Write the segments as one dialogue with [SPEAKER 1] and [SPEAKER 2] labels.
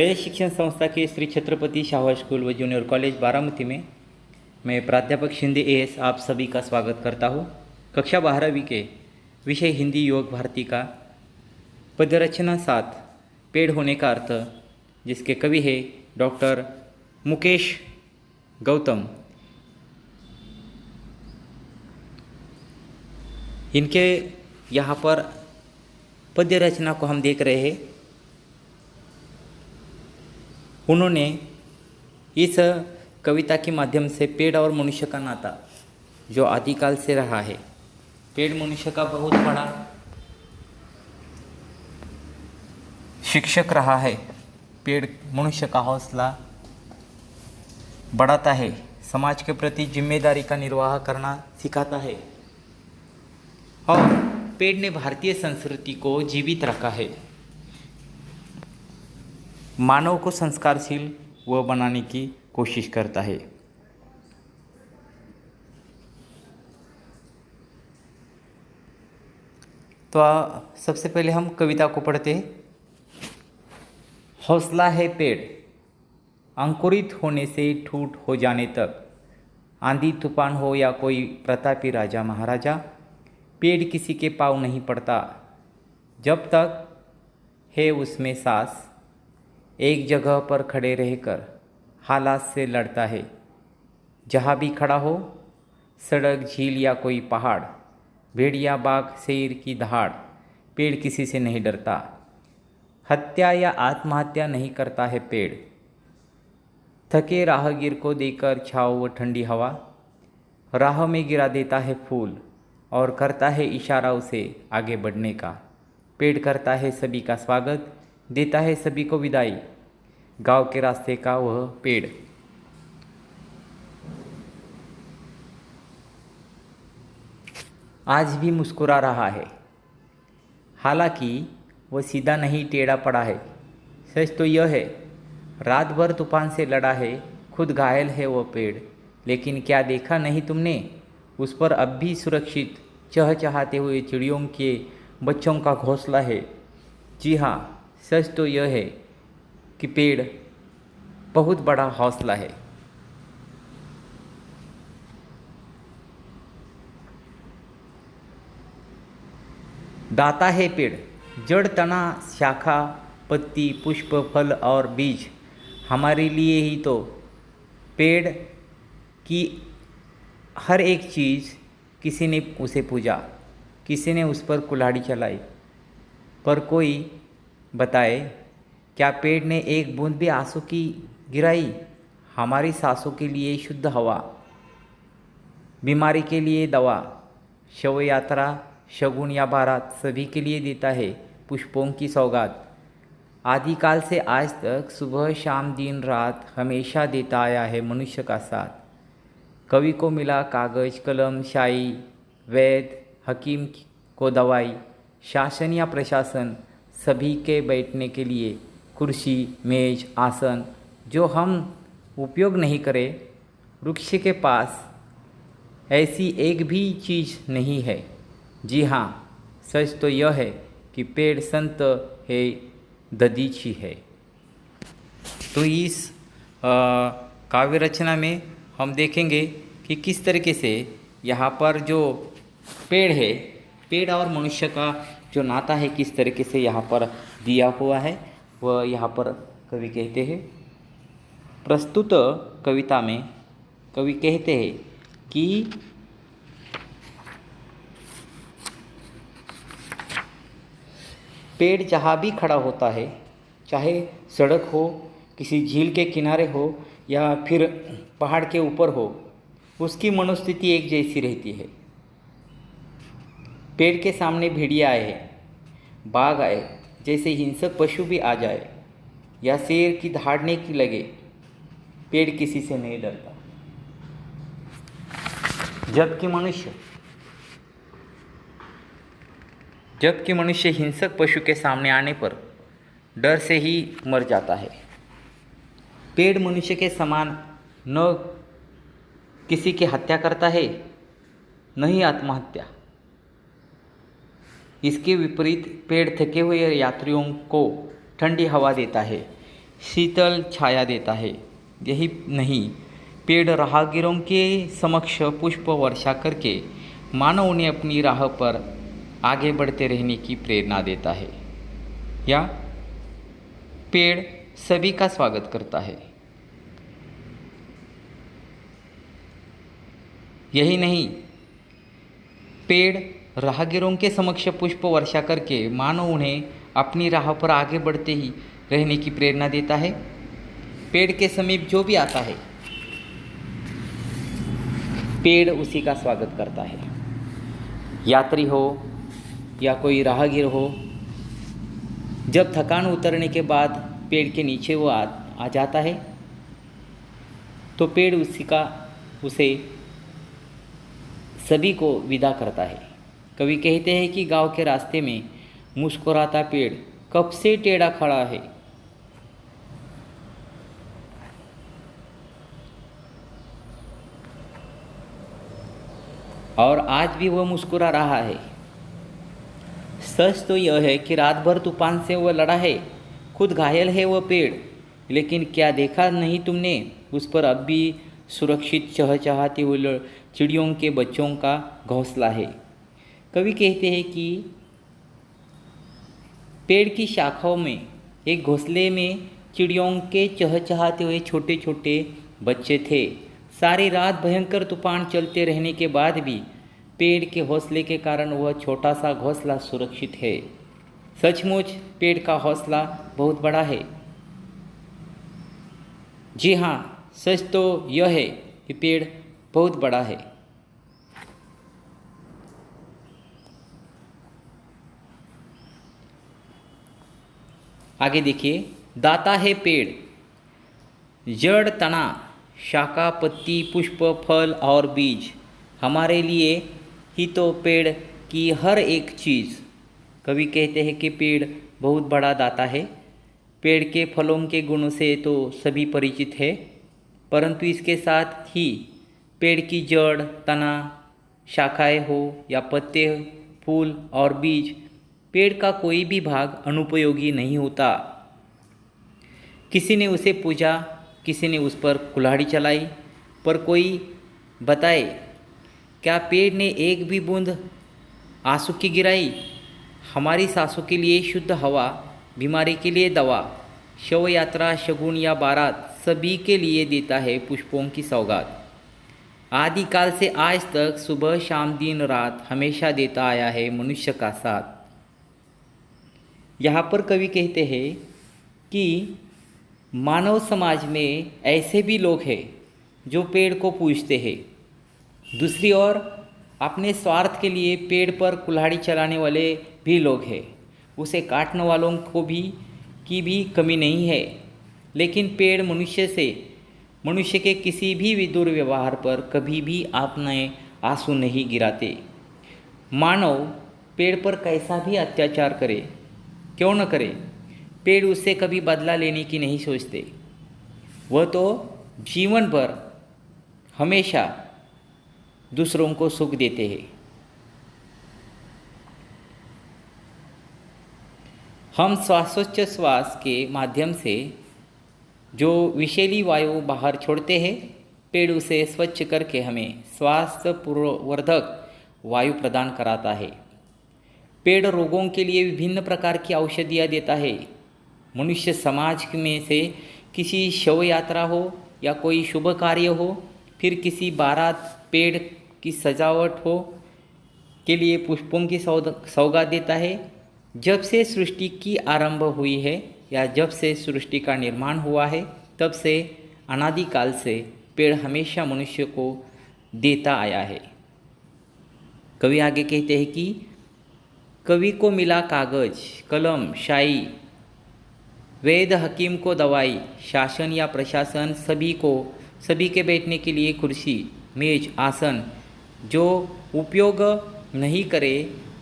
[SPEAKER 1] रयत शिक्षण संस्था के श्री छत्रपति शाहू स्कूल व जूनियर कॉलेज बारामती में मैं प्राध्यापक शिंदे एएस आप सभी का स्वागत करता हूँ। कक्षा 12वीं के विषय हिंदी योग भारती का पद्यरचना 7 पेड़ होने का अर्थ, जिसके कवि है डॉक्टर मुकेश गौतम। इनके यहाँ पर पद्य रचना को हम देख रहे हैं। उन्होंने इस कविता के माध्यम से पेड़ और मनुष्य का नाता जो आदिकाल से रहा है, पेड़ मनुष्य का बहुत बड़ा शिक्षक रहा है। पेड़ मनुष्य का हौसला बढ़ाता है, समाज के प्रति जिम्मेदारी का निर्वाह करना सिखाता है और पेड़ ने भारतीय संस्कृति को जीवित रखा है। मानव को संस्कारशील व बनाने की कोशिश करता है। तो सबसे पहले हम कविता को पढ़ते हैं। हौसला है पेड़, अंकुरित होने से ठूट हो जाने तक, आंधी तूफान हो या कोई प्रतापी राजा महाराजा, पेड़ किसी के पाँव नहीं पड़ता। जब तक है उसमें सांस, एक जगह पर खड़े रहकर हालात से लड़ता है। जहाँ भी खड़ा हो, सड़क, झील या कोई पहाड़, भेड़िया, बाघ, शेर की दहाड़, पेड़ किसी से नहीं डरता। हत्या या आत्महत्या नहीं करता है पेड़, थके राहगीर को देकर छाँव व ठंडी हवा, राह में गिरा देता है फूल और करता है इशारा उसे आगे बढ़ने का। पेड़ करता है सभी का स्वागत, देता है सभी को विदाई, गांव के रास्ते का वह पेड़। आज भी मुस्कुरा रहा है, हालांकि वह सीधा नहीं टेढ़ा पड़ा है। सच तो यह है, रात भर तूफान से लड़ा है, खुद घायल है वह पेड़। लेकिन क्या देखा नहीं तुमने, उस पर अब भी सुरक्षित चहचहाते हुए चिड़ियों के बच्चों का घोंसला है। जी हाँ, सच तो यह है कि पेड़ बहुत बड़ा हौसला है। दाता है पेड़, जड़, तना, शाखा, पत्ती, पुष्प, फल और बीज हमारे लिए ही तो। पेड़ की हर एक चीज़ किसी ने उसे पूजा, किसी ने उस पर कुल्हाड़ी चलाई। पर कोई बताए, क्या पेड़ ने एक बूंद भी आंसू की गिराई? हमारी सांसों के लिए शुद्ध हवा, बीमारी के लिए दवा, शव यात्रा, शगुन या बारात सभी के लिए देता है पुष्पों की सौगात। आदिकाल से आज तक सुबह शाम दिन रात हमेशा देता आया है मनुष्य का साथ। कवि को मिला कागज कलम शाई, वैद हकीम को दवाई, शासन या प्रशासन सभी के बैठने के लिए कुर्सी, मेज, आसन जो हम उपयोग नहीं करें। वृक्ष के पास ऐसी एक भी चीज़ नहीं है। जी हाँ, सच तो यह है कि पेड़ संत है, ददीची है। तो इस काव्य रचना में हम देखेंगे कि किस तरीके से यहाँ पर जो पेड़ है, पेड़ और मनुष्य का जो नाता है, किस तरीके से यहाँ पर दिया हुआ है। वह यहाँ पर कवि कहते हैं। प्रस्तुत कविता में कवि कहते हैं कि पेड़ जहाँ भी खड़ा होता है, चाहे सड़क हो, किसी झील के किनारे हो या फिर पहाड़ के ऊपर हो, उसकी मनोस्थिति एक जैसी रहती है। पेड़ के सामने भेड़िया आए, बाघ आए, जैसे हिंसक पशु भी आ जाए या शेर की दहाड़ने की लगे, पेड़ किसी से नहीं डरता। जबकि मनुष्य हिंसक पशु के सामने आने पर डर से ही मर जाता है। पेड़ मनुष्य के समान न किसी की हत्या करता है, न ही आत्महत्या। इसके विपरीत पेड़ थके हुए यात्रियों को ठंडी हवा देता है, शीतल छाया देता है। यही नहीं, पेड़ राहगीरों के समक्ष पुष्प वर्षा करके मानव उन्हें अपनी राह पर आगे बढ़ते रहने की प्रेरणा देता है। या पेड़ सभी का स्वागत करता है। यही नहीं, पेड़ राहगीरों के समक्ष पुष्प वर्षा करके मानव उन्हें अपनी राह पर आगे बढ़ते ही रहने की प्रेरणा देता है। पेड़ के समीप जो भी आता है, पेड़ उसी का स्वागत करता है। यात्री हो या कोई राहगीर हो, जब थकान उतरने के बाद पेड़ के नीचे वो आ जाता है तो पेड़ उसे सभी को विदा करता है। कवि कहते हैं कि गांव के रास्ते में मुस्कुराता पेड़ कब से टेढ़ा खड़ा है। और आज भी वह मुस्कुरा रहा है। सच तो यह है कि रात भर तूफान से वह लड़ा है, खुद घायल है वह पेड़, लेकिन क्या देखा नहीं तुमने, उस पर अब भी सुरक्षित चहचहाते हुए चिड़ियों के बच्चों का घोंसला है। कवि कहते हैं कि पेड़ की शाखाओं में एक घोंसले में चिड़ियों के चहचहाते हुए छोटे छोटे बच्चे थे। सारी रात भयंकर तूफान चलते रहने के बाद भी पेड़ के हौसले के कारण वह छोटा सा घोंसला सुरक्षित है। सचमुच पेड़ का हौसला बहुत बड़ा है। जी हाँ, सच तो यह है कि पेड़ बहुत बड़ा है। आगे देखिए, दाता है पेड़, जड़ तना शाखा पत्ती पुष्प फल और बीज, हमारे लिए ही तो पेड़ की हर एक चीज़। कवि कहते हैं कि पेड़ बहुत बड़ा दाता है। पेड़ के फलों के गुणों से तो सभी परिचित है, परंतु इसके साथ ही पेड़ की जड़, तना, शाखाएं हो या पत्ते, फूल और बीज, पेड़ का कोई भी भाग अनुपयोगी नहीं होता। किसी ने उसे पूजा, किसी ने उस पर कुल्हाड़ी चलाई, पर कोई बताए क्या पेड़ ने एक भी बूंद आंसू की गिराई? हमारी सांसों के लिए शुद्ध हवा, बीमारी के लिए दवा, शव यात्रा, शगुन या बारात, सभी के लिए देता है पुष्पों की सौगात। आदिकाल से आज तक सुबह शाम दिन रात हमेशा देता आया है मनुष्य का साथ। यहाँ पर कवि कहते हैं कि मानव समाज में ऐसे भी लोग हैं जो पेड़ को पूजते हैं। दूसरी ओर अपने स्वार्थ के लिए पेड़ पर कुल्हाड़ी चलाने वाले भी लोग हैं। उसे काटने वालों को की भी कमी नहीं है। लेकिन पेड़ मनुष्य के किसी भी दुर्व्यवहार पर कभी भी अपने आंसू नहीं गिराते। मानव पेड़ पर कैसा भी अत्याचार करे, क्यों न करे, पेड़ उससे कभी बदला लेने की नहीं सोचते। वह तो जीवन भर हमेशा दूसरों को सुख देते हैं। हम श्वासोच्छ्वास के माध्यम से जो विषैली वायु बाहर छोड़ते हैं, पेड़ उसे स्वच्छ करके हमें स्वास्थ्यवर्धक वायु प्रदान कराता है। पेड़ रोगों के लिए विभिन्न प्रकार की औषधियाँ देता है। मनुष्य समाज में से किसी शव यात्रा हो या कोई शुभ कार्य हो, फिर किसी बारात, पेड़ की सजावट हो के लिए पुष्पों की सौगात देता है। जब से सृष्टि की आरंभ हुई है या जब से सृष्टि का निर्माण हुआ है, तब से अनादिकाल से पेड़ हमेशा मनुष्य को देता आया है। कवि आगे कहते हैं कि कवि को मिला कागज, कलम, शाई, वैद्य हकीम को दवाई, शासन या प्रशासन सभी के बैठने के लिए कुर्सी, मेज, आसन, जो उपयोग नहीं करे,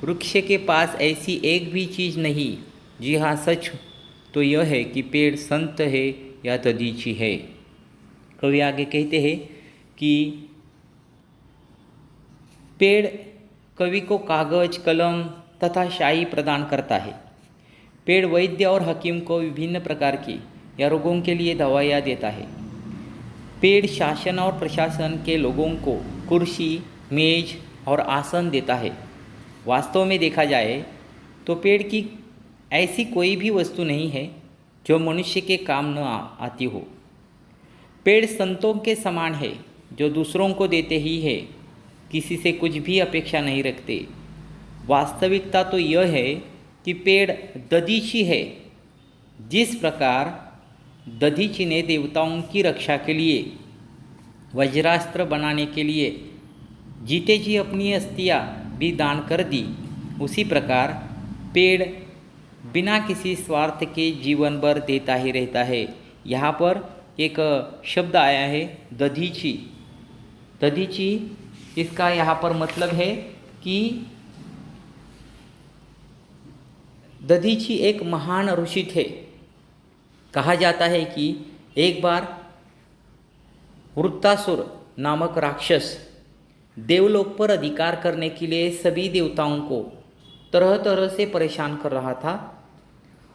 [SPEAKER 1] वृक्ष के पास ऐसी एक भी चीज़ नहीं। जी हाँ, सच तो यह है कि पेड़ संत है या दधीची है। कवि आगे कहते हैं कि पेड़ कवि को कागज, कलम तथा शाई प्रदान करता है। पेड़ वैद्य और हकीम को विभिन्न प्रकार की या रोगों के लिए दवाइयाँ देता है। पेड़ शासन और प्रशासन के लोगों को कुर्सी, मेज और आसन देता है। वास्तव में देखा जाए तो पेड़ की ऐसी कोई भी वस्तु नहीं है जो मनुष्य के काम न आती हो। पेड़ संतों के समान है जो दूसरों को देते ही है, किसी से कुछ भी अपेक्षा नहीं रखते। वास्तविकता तो यह है कि पेड़ दधीची है। जिस प्रकार दधीची ने देवताओं की रक्षा के लिए, वज्रास्त्र बनाने के लिए जीते जी अपनी अस्थियाँ भी दान कर दी, उसी प्रकार पेड़ बिना किसी स्वार्थ के जीवन भर देता ही रहता है। यहाँ पर एक शब्द आया है दधीची। दधीची, इसका यहाँ पर मतलब है कि दधीची एक महान ऋषि थे। कहा जाता है कि एक बार वृत्तासुर नामक राक्षस देवलोक पर अधिकार करने के लिए सभी देवताओं को तरह तरह से परेशान कर रहा था।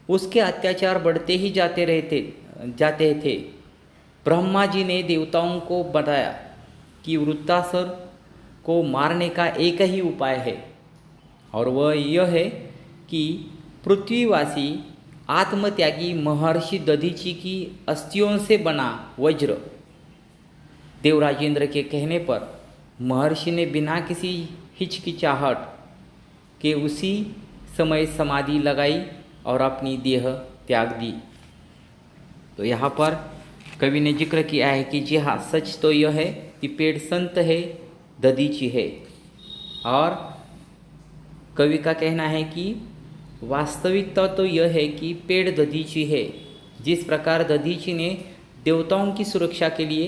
[SPEAKER 1] उसके अत्याचार बढ़ते ही जाते थे। ब्रह्मा जी ने देवताओं को बताया कि वृत्तासुर को मारने का एक ही उपाय है, और वह यह है कि पृथ्वीवासी आत्मत्यागी महर्षि दधीची की अस्थियों से बना वज्र। देवराजेंद्र के कहने पर महर्षि ने बिना किसी हिचकिचाहट के उसी समय समाधि लगाई और अपनी देह त्याग दी। तो यहाँ पर कवि ने जिक्र किया है कि जी हाँ, सच तो यह है कि पेड़ संत है, दधीची है। और कवि का कहना है कि वास्तविकता तो यह है कि पेड़ दधीची है। जिस प्रकार दधीची ने देवताओं की सुरक्षा के लिए,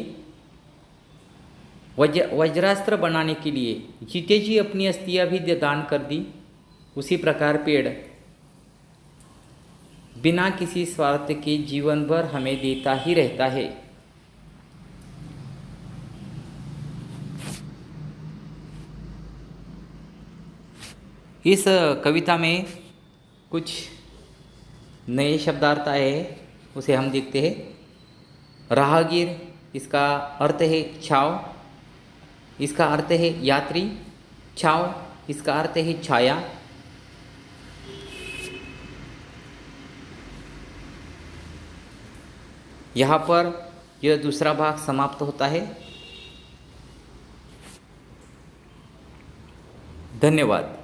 [SPEAKER 1] वज्रास्त्र बनाने के लिए जीते जी अपनी अस्थियाँ भी दान कर दी, उसी प्रकार पेड़ बिना किसी स्वार्थ के जीवन भर हमें देता ही रहता है। इस कविता में कुछ नए शब्दार्थ आए हैं, उसे हम देखते हैं। राहगीर, इसका अर्थ है छाव, इसका अर्थ है यात्री। छाव, इसका अर्थ है छाया। यहाँ पर यह दूसरा भाग समाप्त होता है। धन्यवाद।